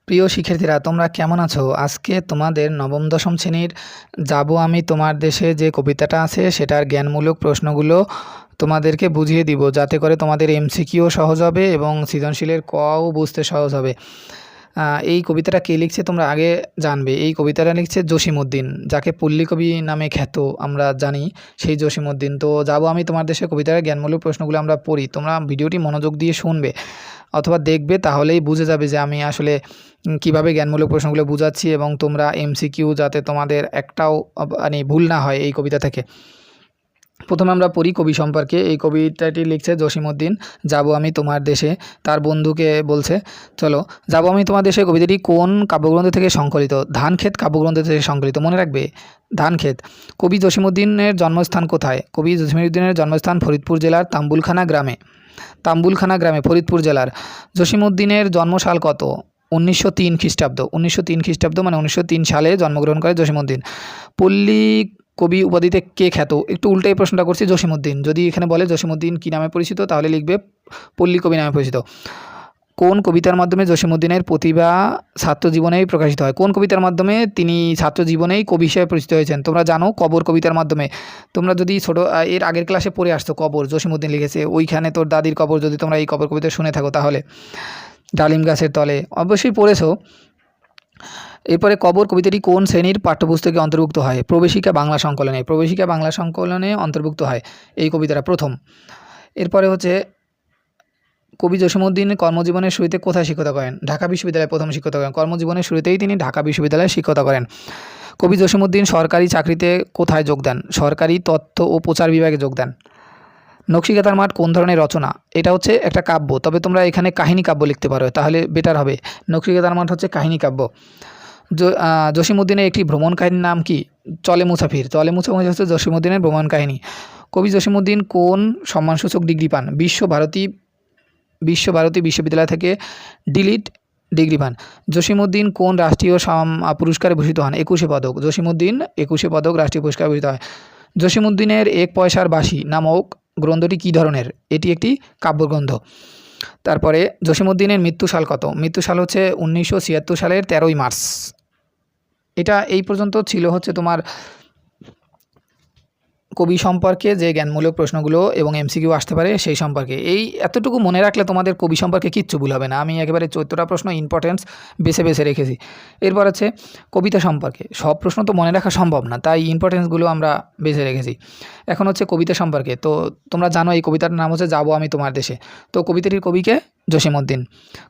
প্রিয় শিক্ষার্থীরা, তোমরা কেমন আছো? আজকে তোমাদের নবম দশম শ্রেণীর যাব আমি তোমার দেশে যে কবিতাটা আছে সেটার জ্ঞানমূলক প্রশ্নগুলো তোমাদেরকে বুঝিয়ে দিব, যাতে করে তোমাদের এমসিকিউ সহজ হবে এবং সৃজনশীলের কও বুঝতে সহজ হবে। এই কবিতাটা কে লিখছে তোমরা আগে জানবে। এই কবিতাটা লিখছে জসীমউদ্দীন, যাকে পল্লীকবি নামে খ্যাত আমরা জানি, সেই জসীমউদ্দীন। তো যাব আমি তোমার দেশে কবিতার জ্ঞানমূলক প্রশ্নগুলো আমরা পড়ি। তোমরা ভিডিওটি মনোযোগ দিয়ে শুনবে অথবা দেখবে, তাহলেই বুঝে যাবে যে আমি আসলে কিভাবে জ্ঞানমূলক প্রশ্নগুলো বুঝাচ্ছি, এবং তোমরা এমসিকিউ যাতে তোমাদের একটাও মানে ভুল না হয় এই কবিতা থেকে। প্রথমে আমরা পড়ি কবি সম্পর্কে। এই কবিতাটি লিখছে জসীমউদ্দীন। যাব আমি তোমার দেশে, তার বন্ধুকে বলছে। চলো, যাব আমি তোমার দেশে কবিতাটি কোন কাব্যগ্রন্থ থেকে সংকলিত? ধানক্ষেত কাব্যগ্রন্থ থেকে সংকলিত, মনে রাখবে, ধানক্ষেত। কবি জসীমউদ্দীনের জন্মস্থান কোথায়? কবি জসীমউদ্দীনের জন্মস্থান ফরিদপুর জেলার তাম্বুলখানা গ্রামে। তাম্বুলখানা গ্রামে, ফরিদপুর জেলার। জসীমউদ্দীনের জন্মসাল কত? 1903 খ্রিস্টাব্দ। 1903 খ্রিস্টাব্দ মানে 1903 সালে জন্মগ্রহণ করে জসীমউদ্দীন। পল্লী কবি উপাধিতে কে খ্যাত? একটু উল্টাই প্রশ্নটা করছি। জসীমউদ্দীন। যদি এখানে বলে জসীমউদ্দীন কী নামে পরিচিত, তাহলে লিখবে পল্লী কবি নামে পরিচিত। কোন কবিতার মাধ্যমে জসীমউদ্দীনের প্রতিভা ছাত্র জীবনেই প্রকাশিত হয়? কোন কবিতার মাধ্যমে তিনি ছাত্র জীবনেই কবি হিসেবে পরিচিত হয়েছেন? তোমরা জানো, কবর কবিতার মাধ্যমে। তোমরা যদি এর আগের ক্লাসে পড়ে আসতো, কবর জসীমউদ্দীন লিখেছে, ওইখানে তোর দাদির কবর, যদি তোমরা এই কবর কবিতা শুনে থাকো তাহলে। ডালিম গাছের তলে অবশ্যই পড়েছো। এরপরে কবর কবিতাটি কোন শ্রেণীর পাঠ্যপুস্তকে অন্তর্ভুক্ত হয়? প্রবেশিকা বাংলা সংকলনে। প্রবেশিকা বাংলা সংকলনে অন্তর্ভুক্ত হয় এই কবিতাটা প্রথম। এরপরে হচ্ছে কবি জসীমউদ্দীন কর্মজীবনের শুরুতে কোথায় শিক্ষকতা করেন? ঢাকা বিশ্ববিদ্যালয়ে প্রথম শিক্ষকতা করেন। কর্মজীবনের শুরুতেই তিনি ঢাকা বিশ্ববিদ্যালয়ে শিক্ষকতা করেন। কবি জসীমউদ্দীন সরকারি চাকরিতে কোথায় যোগ দেন? সরকারি তথ্য ও প্রচার বিভাগে যোগ দেন। নকশিকাঁথার মাঠ কোন ধরনের রচনা? এটা হচ্ছে একটা কাব্য, তবে তোমরা এখানে কাহিনী কাব্য লিখতে পারো, তাহলে বেটার হবে। নকশিকাঁথার মাঠ হচ্ছে কাহিনী কাব্য। জসীমউদ্দীনের একটি ভ্রমণ কাহিনীর নাম কি? চলে মুসাফির। চলে মুসাফির হচ্ছে জসীমউদ্দীনের ভ্রমণ কাহিনী। কবি জসীমউদ্দীন কোন সম্মানসূচক ডিগ্রি পান? বিশ্বভারতী বিশ্ববিদ্যালয় থেকে ডিলিট ডিগ্রি পান। জসীমউদ্দীন কোন রাষ্ট্রীয় পুরস্কারে ভূষিত হন? 21শে পদক। জসীমউদ্দীন 21শে পদক রাষ্ট্রীয় পুরস্কারে ভূষিত হয়। জসীমউদ্দীনের এক পয়সার বাঁশি নামক গ্রন্থটি কী ধরনের? এটি একটি কাব্যগ্রন্থ। তারপরে জসীমউদ্দীনের মৃত্যুসাল কত? মৃত্যুসাল হচ্ছে 1976 সালের 13ই মার্চ। এটা এই পর্যন্ত ছিল হচ্ছে তোমার কবি সম্পর্কে যে জ্ঞানমূলক প্রশ্নগুলো এবং এমসিকিউ আসতে পারে সেই সম্পর্কে। এই এতটুকু মনে রাখলে তোমাদের কবি সম্পর্কে কিচ্ছু ভুল হবে না। আমি একেবারে 14টা প্রশ্ন ইম্পর্টেন্স বেছে বেছে রেখেছি। এরপর হচ্ছে কবিতা সম্পর্কে। সব প্রশ্ন তো মনে রাখা সম্ভব না, তাই ইম্পর্টেন্সগুলো আমরা বেছে রেখেছি। এখন হচ্ছে কবিতা সম্পর্কে। তো তোমরা জানো এই কবিতার নাম হচ্ছে যাব আমি তোমার দেশে। তো কবিতাটির কবিকে? জসীমউদ্দীন।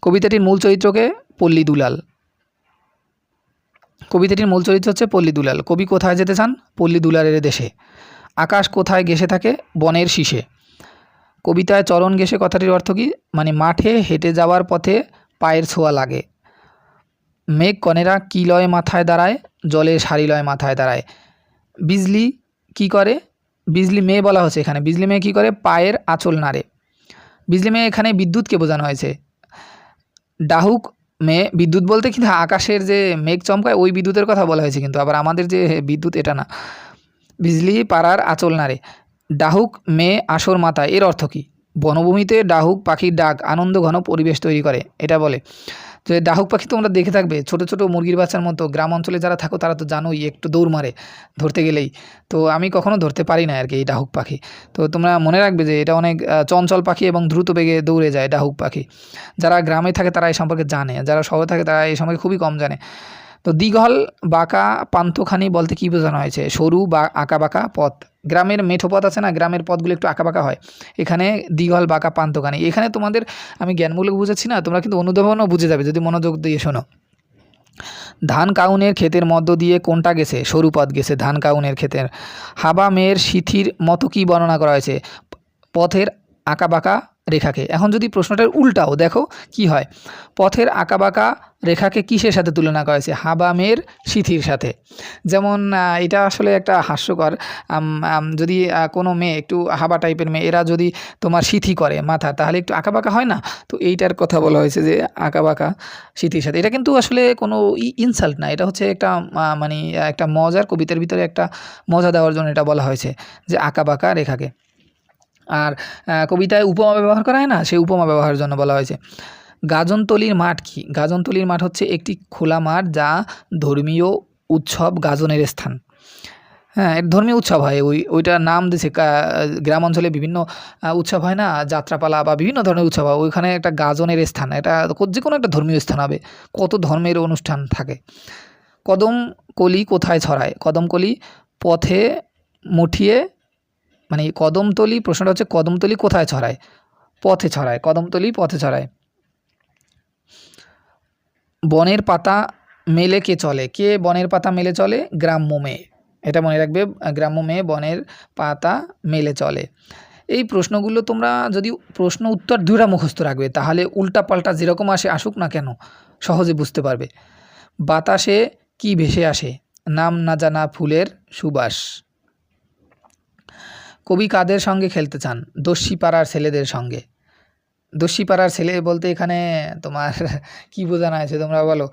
কবিতাটির মূল চরিত্রকে? পল্লী দুলাল। কবিতাটির মূল চরিত্র হচ্ছে পল্লী দুলাল। কবি কোথায় যেতে চান? পল্লী দুলালের দেশে। আকাশ কোথায় ঘেঁষে থাকে? বনের শীষে। কবিতায় চরণ ঘেঁষে কথাটির অর্থ কী? মানে মাঠে হেঁটে যাওয়ার পথে পায়ের ছোঁয়া লাগে। মেঘ কনেরা কী লয়ে মাথায় দাঁড়ায়? জলের সারি লয়ে মাথায় দাঁড়ায়। বিজলি কি করে? বিজলি মেয়ে বলা হচ্ছে এখানে। বিজলি মেয়ে কী করে? পায়ের আঁচল নাড়ে। বিজলি মেয়ে এখানে বিদ্যুৎকে বোঝানো হয়েছে। ডাহুক মেয়ে, বিদ্যুৎ বলতে কিন্তু আকাশের যে মেঘ চমকায় ওই বিদ্যুতের কথা বলা হয়েছে, কিন্তু আবার আমাদের যে বিদ্যুৎ এটা না। বিজলি পাড়ার আঁচল নাড়ে। ডাহুক মেয়ে আসর মাথায়, এর অর্থ কী? বনভূমিতে ডাহুক পাখির ডাক আনন্দ ঘন পরিবেশ তৈরি করে, এটা বলে। যে ডাহুক পাখি তোমরা দেখে থাকবে, ছোট ছোট মুরগির বাচ্চার মতো। গ্রাম অঞ্চলে যারা থাকো তারা তো জানোই, একটু দৌড় মারে ধরতে গেলেই। তো আমি কখনো ধরতে পারি না আর কি এই ডাহুক পাখি। তো তোমরা মনে রাখবে যে এটা অনেক চঞ্চল পাখি এবং দ্রুত বেগে দৌড়ে যায় ডাহুক পাখি। যারা গ্রামে থাকে তারা এই সম্পর্কে জানে, যারা শহরে থাকে তারা এই সম্পর্কে খুবই কম জানে। তো দীঘল বাঁকা পান্থখানি বলতে কী বোঝানো হয়েছে? সরু বা আঁকা বাঁকা পথ। গ্রামের মেঠো পথ আছে না, গ্রামের পথগুলো একটু আঁকা বাঁকা হয়। এখানে দীঘল বাঁকা পান্থখানি। এখানে তোমাদের আমি জ্ঞানমূলক বুঝাচ্ছি না, তোমরা কিন্তু অনুধাবনও বুঝে যাবে যদি মনোযোগ দিয়ে শোনো। ধান কাউনের ক্ষেতের মধ্য দিয়ে কোনটা গেছে? সরু পথ গেছে ধান কাউনের ক্ষেতের। হাবা মেয়ের সিথির মতো কি বর্ণনা করা হয়েছে? পথের আঁকা বাঁকা রেখাকে। এখন যদি প্রশ্নটার উল্টাও দেখো কি হয়। পথের আঁকা বাঁকা রেখাকে কিসের সাথে তুলনা করা হয়েছে? হাবা মেয়ের সিথির সাথে। যেমন এটা আসলে একটা হাস্যকর। যদি কোনো মেয়ে একটু হাবা টাইপের মেয়ে, এরা যদি তোমার সিথি করে মাথা, তাহলে একটু আঁকা বাঁকা হয় না? তো এইটার কথা বলা হয়েছে যে আঁকা বাঁকা সিথির সাথে। এটা কিন্তু আসলে কোনো ইনসাল্ট না, এটা হচ্ছে একটা মানে একটা মজার, কবিতার ভিতরে একটা মজা দেওয়ার জন্য এটা বলা হয়েছে যে আঁকা বাঁকা রেখাকে। আর কবিতায় উপমা ব্যবহার করা হয় না, সেই উপমা ব্যবহারের জন্য বলা হয়েছে। গাজনতলির মাঠ কি? গাজনতলির মাঠ হচ্ছে একটি খোলা মাঠ যা ধর্মীয় উৎসব গাজনের স্থান। হ্যাঁ, এটা ধর্মীয় উৎসব হয়, ওইটার নাম দিয়েছে। গ্রাম অঞ্চলে বিভিন্ন উৎসব হয় না, যাত্রাপালা বা বিভিন্ন ধরনের উৎসব হয়, ওইখানে একটা গাজনের স্থান, এটা যে কোনো একটা ধর্মীয় স্থান হবে, কত ধর্মের অনুষ্ঠান থাকে। কদমকলি কোথায় ছড়ায়? কদমকলি পথে মুঠিয়ে, মানে কদমতলি, প্রশ্নটা হচ্ছে কদমতলি কোথায় ছড়ায়? পথে ছড়ায়, কদমতলি পথে ছড়ায়। বনের পাতা মেলে কে চলে? কে বনের পাতা মেলে চলে? গ্রাম্য মেয়ে, এটা মনে রাখবে, গ্রাম্য মেয়ে বনের পাতা মেলে চলে। এই প্রশ্নগুলো তোমরা যদি প্রশ্ন উত্তর দুইটা মুখস্থ রাখবে, তাহলে উল্টাপাল্টা যেরকম আসুক না কেন সহজে বুঝতে পারবে। বাতাসে কি ভেসে আসে? নাম না জানা ফুলের সুবাস। কবি কাদের সঙ্গে খেলতে চান? দস্যিপাড়ার ছেলেদের সঙ্গে। দস্যিপাড়ার ছেলে বলতে এখানে তোমার কি বোঝানো হয়েছে তোমরা বলো?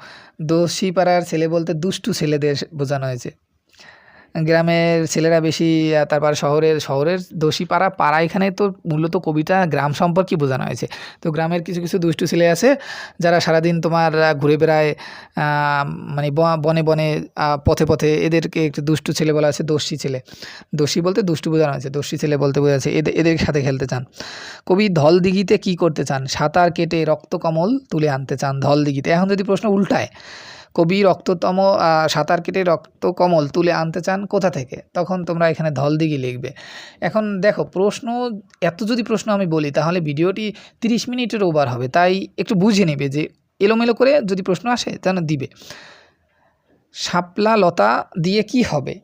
দস্যিপাড়ার ছেলে বলতে দুষ্টু ছেলেদের বোঝানো হয়েছে। গ্রামের ছেলেরা বেশি, তারপর শহরের দোষীপাড়া, পাড়া এখানে তো মূলত কবিতা গ্রাম সম্পর্কে বোঝানো হয়েছে। তো গ্রামের কিছু কিছু দুষ্টু ছেলে আছে যারা সারাদিন তোমার ঘুরে বেড়ায়, মানে বনে বনে পথে পথে, এদেরকে একটু দুষ্টু ছেলে বলা আছে, দস্যি ছেলে। দস্যি বলতে দুষ্টু বোঝানো হয়েছে, দস্যি ছেলে বলতে বোঝাচ্ছে এদের সাথে খেলতে চান। কবি ধলদিঘিতে কি করতে চান? সাঁতার কেটে রক্তকমল তুলে আনতে চান ধলদিঘিতে। এখন যদি প্রশ্ন উল্টায়, কবি সাঁতার কেটে রক্তকমল তুলে আনতে চান কোথা থেকে, তখন তোমরা এখানে ধলদিঘি লিখবে। এখন দেখো, এত যদি প্রশ্ন আমি বলি তাহলে ভিডিওটি 30 মিনিটের ওভার হবে, তাই একটু বুঝে নেবে যে এলোমেলো করে যদি প্রশ্ন আসে তাহলে দিবে। শাপলা লতা দিয়ে কি হবে?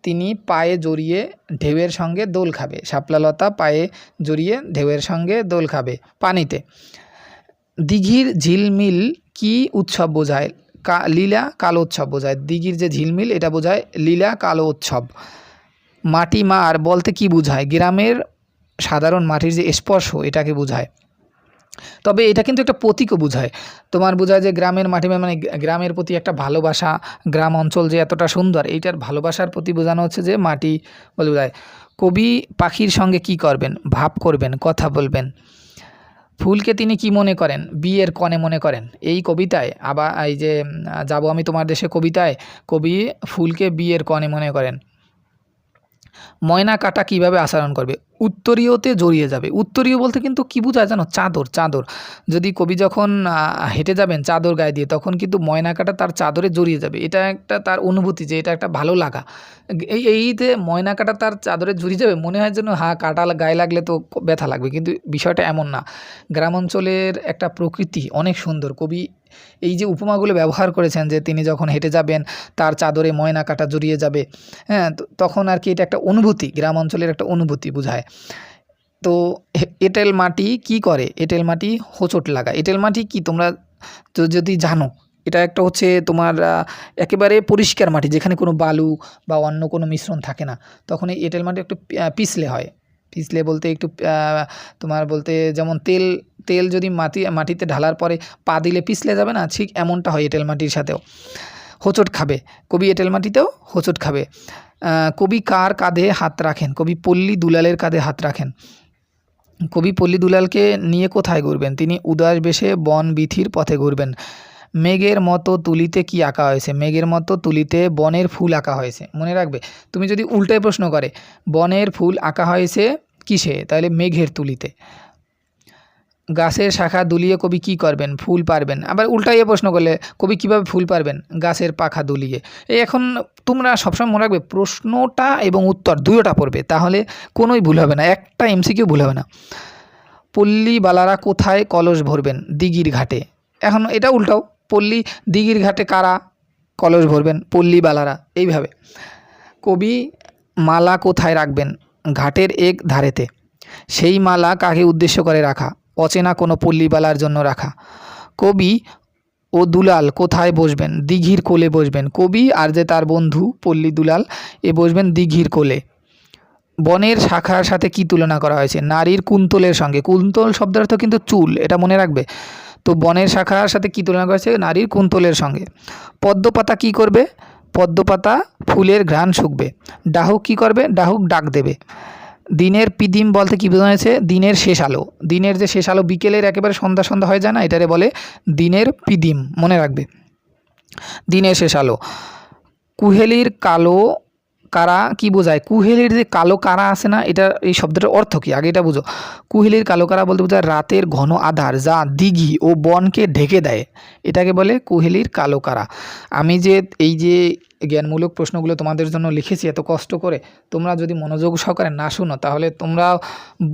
তিনি পায়ে জড়িয়ে ঢেউয়ের সঙ্গে দোল খাবে। শাপলা লতা পায়ে জড়িয়ে ঢেউয়ের সঙ্গে দোল খাবে পানিতে। দিঘির ঝিলমিল কি উৎসব বোঝায়? লীলা কালো উৎসব বোঝায়। দিঘির যে ঝিলমিল এটা বোঝায় লীলা কালো উৎসব। মাটি মার বলতে কি বোঝায়? গ্রামের সাধারণ মাটির যে স্পর্শ এটাকে বোঝায়। তবে এটা কিন্তু একটা প্রতীকও বোঝায়, তোমার বোঝায় যে গ্রামের মাটি মানে গ্রামের প্রতি একটা ভালোবাসা, গ্রাম অঞ্চল যে এতটা সুন্দর, এইটার ভালোবাসার প্রতি বোঝানো হচ্ছে যে মাটি বলে বোঝায়। কবি পাখির সঙ্গে কি করবেন? ভাব করবেন, কথা বলবেন। ফুলকে তিনি কি মনে করেন? বিয়ের কনে মনে করেন। এই কবিতায় আবার এই যে যাব আমি তোমার দেশে কবিতায় কবি ফুলকে বিয়ের কনে মনে করেন। ময়না কাটা কিভাবে আচরণ করবে? উত্তরীয়তে জড়িয়ে যাবে। উত্তরীয় বলতে কিন্তু কি বোঝায় জানো? চাদর। যদি কবি যখন হেঁটে যাবেন চাদর গায়ে দিয়ে, তখন কিন্তু ময়না কাটা তার চাদরে জড়িয়ে যাবে। এটা একটা তার অনুভূতি যে এটা একটা ভালো লাগা। এইতে ময়না কাটা তার চাদরে জড়িয়ে যাবে, মনে হয় যেন কাটা গায়ে লাগলে তো ব্যথা লাগবে, কিন্তু বিষয়টা এমন না। গ্রাম অঞ্চলের একটা প্রকৃতি অনেক সুন্দর। কবি এই যে উপমাগুলো ব্যবহার করেছেন যে তিনি যখন হেঁটে যাবেন তার চাদরে ময়না কাটা জড়িয়ে যাবে, হ্যাঁ, তখন আর কি এটা একটা অনুভূতি, গ্রাম অঞ্চলের একটা অনুভূতি বোঝায়। তো এঁটেল মাটি কি করে? এঁটেল মাটি হোঁচট লাগায়। এঁটেল মাটি কি তোমরা যদি জানো, এটা একটা হচ্ছে তোমার একেবারে পরিষ্কার মাটি, যেখানে কোনো বালু বা অন্য কোনো মিশ্রণ থাকে না, তখন এই এঁটেল মাটি একটু পিছলে হয়। পিছলে বলতে একটু তোমার বলতে যেমন তেল যদি মাটিতে ঢালার পরে পা দিলে পিছলে যাবে না, ঠিক এমনটা হয় এঁটেল মাটির সাথেও। হোঁচট খাবে, কবি এঁটেল মাটিতেও হোঁচট খাবে। কবি কার কাঁধে হাত রাখেন? কবি পল্লী দুলালের কাঁধে হাত রাখেন। কবি পল্লী দুলালকে নিয়ে কোথায় ঘুরবেন? তিনি উদাস বেশে বন বিথির পথে ঘুরবেন। মেঘের মতো তুলিতে কি আঁকা হয়েছে? মেঘের মতো তুলিতে বনের ফুল আঁকা হয়েছে। মনে রাখবে, তুমি যদি উল্টায় প্রশ্ন করে বনের ফুল আঁকা হয়েছে কিসে, তাহলে মেঘের তুলিতে। গাছের শাখা দুলিয়ে কবি কি করবেন? ফুল পারবেন। আবার উল্টাইয়ে প্রশ্ন করলে কবি কিভাবে ফুল পারবেন? গাছের পাখা দুলিয়ে। এখন তোমরা সবসময় মনে রাখবে প্রশ্নটা এবং উত্তর দুটোটা পড়বে, তাহলে কোনোই ভুল হবে না, একটা এমসিকিউ ভুল হবে না। পল্লীবালারা কোথায় কলস ভরবেন? দিঘির ঘাটে। এখন এটা উল্টাও, দিঘির ঘাটে কারা কলস ভরবেন? পল্লীবালারা। এইভাবে। কবি মালা কোথায় রাখবেন? ঘাটের এক ধারেতে। সেই মালা কাকে উদ্দেশ্য করে রাখা? অচেনা কোনো পল্লীবালার জন্য রাখা। কবি ও দুলাল কোথায় বসবেন? দিঘির কোলে বসবেন। কবি আর যে তার বন্ধু পল্লী দুলাল বসবেন দিঘির কোলে। বনের শাখার সাথে কি তুলনা করা হয়েছে? নারীর কুন্তলের সঙ্গে। কুন্তল শব্দের অর্থ কিন্তু চুল, এটা মনে রাখবে। তো বনের শাখার সাথে কি তুলনা করা হয়েছে? নারীর কুন্তলের সঙ্গে। পদ্মপাতা কি করবে? পদ্মপাতা ফুলের ঘ্রাণ শুকবে। ডাহুক কি করবে? ডাহুক ডাক দেবে। দিনের পিদিম বলতে কী বোঝানো হয়েছে? দিনের শেষ আলো। দিনের যে শেষ আলো বিকেলের একেবারে সন্ধ্যা সন্ধ্যা হয়ে যায় না, এটারে বলে দিনের পিদিম, মনে রাখবে, দিনের শেষ আলো। কুহেলির কালো কারা কি বোঝায়? কুহেলির যে কালো কারা আছে না, এটা এই শব্দটার অর্থ কী আগে এটা বুঝো। কুহেলির কালো কারা বলতে বোঝায় রাতের ঘন আধার যা দিঘি ও বনকে ঢেকে দেয়, এটাকে বলে কুহেলির কালো কারা। আমি যে এই যে জ্ঞানমূলক প্রশ্নগুলো তোমাদের জন্য লিখেছি এত কষ্ট করে, তোমরা যদি মনোযোগ সহকারে না শুনো তাহলে তোমরা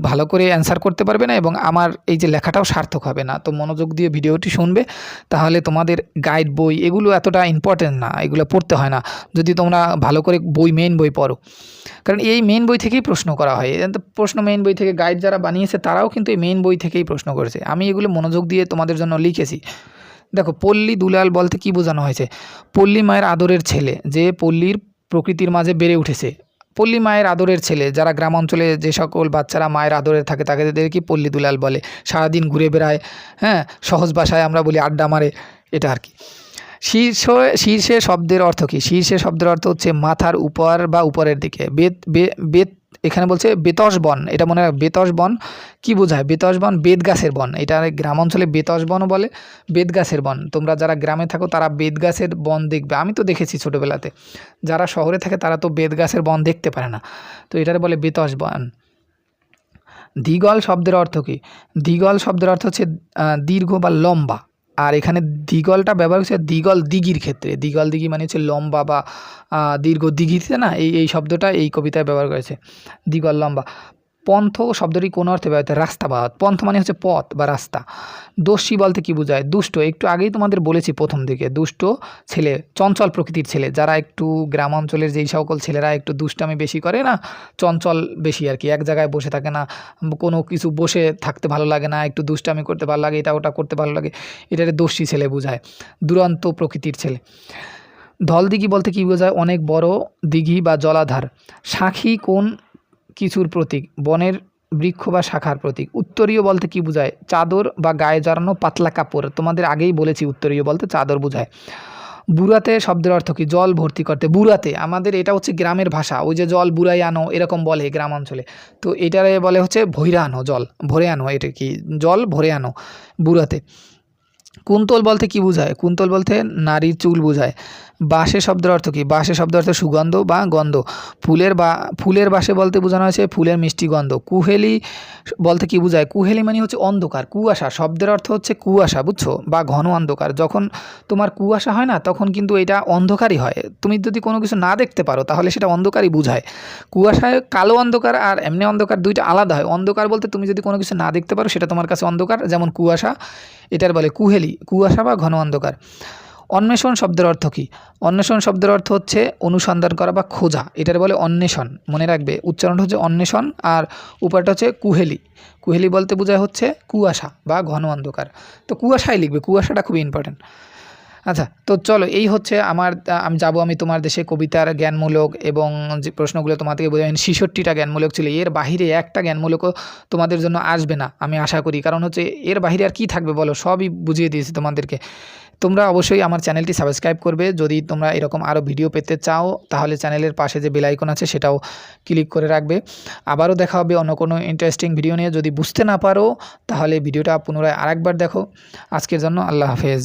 ভালো করে অ্যান্সার করতে পারবে না এবং আমার এই যে লেখাটাও সার্থক হবে না। তো মনোযোগ দিয়ে ভিডিওটি শুনবে, তাহলে তোমাদের গাইড বই এগুলো এতটা ইম্পর্টেন্ট না, এগুলো পড়তে হয় না যদি তোমরা ভালো করে মেন বই পড়ো, কারণ এই মেন বই থেকেই প্রশ্ন করা হয়। প্রশ্ন মেন বই থেকে, গাইড যারা বানিয়েছে তারাও কিন্তু এই মেন বই থেকেই প্রশ্ন করেছে। আমি এগুলো মনোযোগ দিয়ে তোমাদের জন্য লিখেছি। দেখো, পল্লী দুলাল বলতে কি বোঝানো হয়েছে? পল্লী মায়ের আদরের ছেলে, যে পল্লীর প্রকৃতির মাঝে বেড়ে উঠেছে। পল্লী মায়ের আদরের ছেলে, যারা গ্রাম অঞ্চলে যে সকল বাচ্চারা মায়ের আদরের থাকে তাদের কি পল্লী দুলাল বলে। সারাদিন ঘুরে বেড়ায়, হ্যাঁ, সহজ ভাষায় আমরা বলি আড্ডা মারে, এটা আর কি। শীর্ষে শব্দের অর্থ কী? শীর্ষে শব্দের অর্থ হচ্ছে মাথার উপর বা উপরের দিকে। বেত এখানে বলছে বেতস বন, এটা মনে হয় বেতস বন কী বোঝায়? বেতস বন বেত গাছের বন, এটা গ্রাম অঞ্চলে বেতস বনও বলে, বেত গাছের বন। তোমরা যারা গ্রামে থাকো তারা বেত গাছের বন দেখবে, আমি তো দেখেছি ছোটোবেলাতে। যারা শহরে থাকে তারা তো বেত গাছের বন দেখতে পারে না, তো এটারে বলে বেতস বন। দ্বিগল শব্দের অর্থ কী? দ্বিগল শব্দের অর্থ হচ্ছে দীর্ঘ বা লম্বা। আর এখানে দ্বিগলটা ব্যবহার হচ্ছে দ্বিগল দিঘির ক্ষেত্রে। দ্বিগল দিঘি মানে হচ্ছে লম্বা বা দীর্ঘ দিঘিতে না, এই শব্দটা এই কবিতায় ব্যবহার করেছে, দ্বিগল লম্বা। পন্থ শব্দটি কোন অর্থে ব্যবহৃত? রাস্তা বা পন্থ মানে হচ্ছে পথ বা রাস্তা। দস্যি বলতে কি বোঝায়? দুষ্ট, একটু আগেই তোমাদের বলেছি প্রথম দিকে, দুষ্ট ছেলে, চঞ্চল প্রকৃতির ছেলে, যারা একটু গ্রাম অঞ্চলের যেই সকল ছেলেরা একটু দুষ্টামি বেশি করে না, চঞ্চল বেশি আর কি, এক জায়গায় বসে থাকে না, কোনো কিছু বসে থাকতে ভালো লাগে না, একটু দুষ্টামি করতে ভালো লাগে, এটা ওটা করতে ভালো লাগে, এটারে দস্যি ছেলে বোঝায়, দুরন্ত প্রকৃতির ছেলে। ধল দিঘি বলতে কী বোঝায়? অনেক বড় দিঘি বা জলাধার। সাখী কোন কিছুর প্রতীক? বনের বৃক্ষ বা শাখার প্রতীক। উত্তরীয় বলতে কি বোঝায়? চাদর বা গায়ে জড়ানো পাতলা কাপড়, তোমাদের আগেই বলেছি উত্তরীয় বলতে চাদর বোঝায়। বুড়াতে শব্দের অর্থ কি? জল ভর্তি করতে। বুড়াতে আমাদের এটা হচ্ছে গ্রামের ভাষা, ওই যে জল বুড়াই আনো এরকম বলে গ্রাম অঞ্চলে, তো এটারে বলে হচ্ছে ভৈরা আনো, জল ভরে আনো, এটা কি জল ভরে আনো বুড়াতে। কুন্তল বলতে কি বোঝায়? কুন্তল বলতে নারীর চুল বোঝায়। বাঁশে শব্দের অর্থ কী? বাঁশে শব্দের অর্থ সুগন্ধ বা গন্ধ। ফুলের বাঁশে বলতে বোঝানো হয়েছে ফুলের মিষ্টি গন্ধ। কুহেলি বলতে কি বোঝায়? কুহেলি মানে হচ্ছে অন্ধকার, কুয়াশা, শব্দের অর্থ হচ্ছে কুয়াশা, বুঝছো, বা ঘন অন্ধকার। যখন তোমার কুয়াশা হয় না তখন কিন্তু এটা অন্ধকারই হয়, তুমি যদি কোনো কিছু না দেখতে পারো তাহলে সেটা অন্ধকারই বোঝায়। কুয়াশায় কালো অন্ধকার আর এমনি অন্ধকার দুইটা আলাদা হয়। অন্ধকার বলতে তুমি যদি কোনো কিছু না দেখতে পারো সেটা তোমার কাছে অন্ধকার, যেমন কুয়াশা, এটার বলে কুহেলি, কুয়াশা বা ঘন অন্ধকার। অন্বেষণ শব্দের অর্থ কী? অন্বেষণ শব্দের অর্থ হচ্ছে অনুসন্ধান করা বা খোঁজা, এটার বলে অন্বেষণ, মনে রাখবে উচ্চারণটা হচ্ছে অন্বেষণ আর উপরটা হচ্ছে কুহেলি। কুহেলি বলতে বোঝায় হচ্ছে কুয়াশা বা ঘন অন্ধকার, তো কুয়াশাই লিখবে, কুয়াশাটা খুবই ইম্পর্টেন্ট। আচ্ছা, তো চলো, এই হচ্ছে আমি তোমার দেশে কবিতার জ্ঞানমূলক এবং যে প্রশ্নগুলো তোমাদেরকে বোঝাবেন 66টা জ্ঞানমূলক ছিল, এর বাহিরে একটা জ্ঞানমূলকও তোমাদের জন্য আসবে না আমি আশা করি, কারণ হচ্ছে এর বাহিরে আর কি থাকবে বলো, সবই বুঝিয়ে দিয়েছি তোমাদেরকে। তোমরা অবশ্যই আমার চ্যানেলটি সাবস্ক্রাইব করবে, যদি তোমরা এরকম আরও ভিডিও পেতে চাও তাহলে চ্যানেলের পাশে যে বেল আইকন আছে সেটাও ক্লিক করে রাখবে। আবারও দেখা হবে অন্য কোনো ইন্টারেস্টিং ভিডিও নিয়ে। যদি বুঝতে না পারো তাহলে ভিডিওটা পুনরায় আরেকবার দেখো। আজকের জন্য আল্লাহ হাফেজ।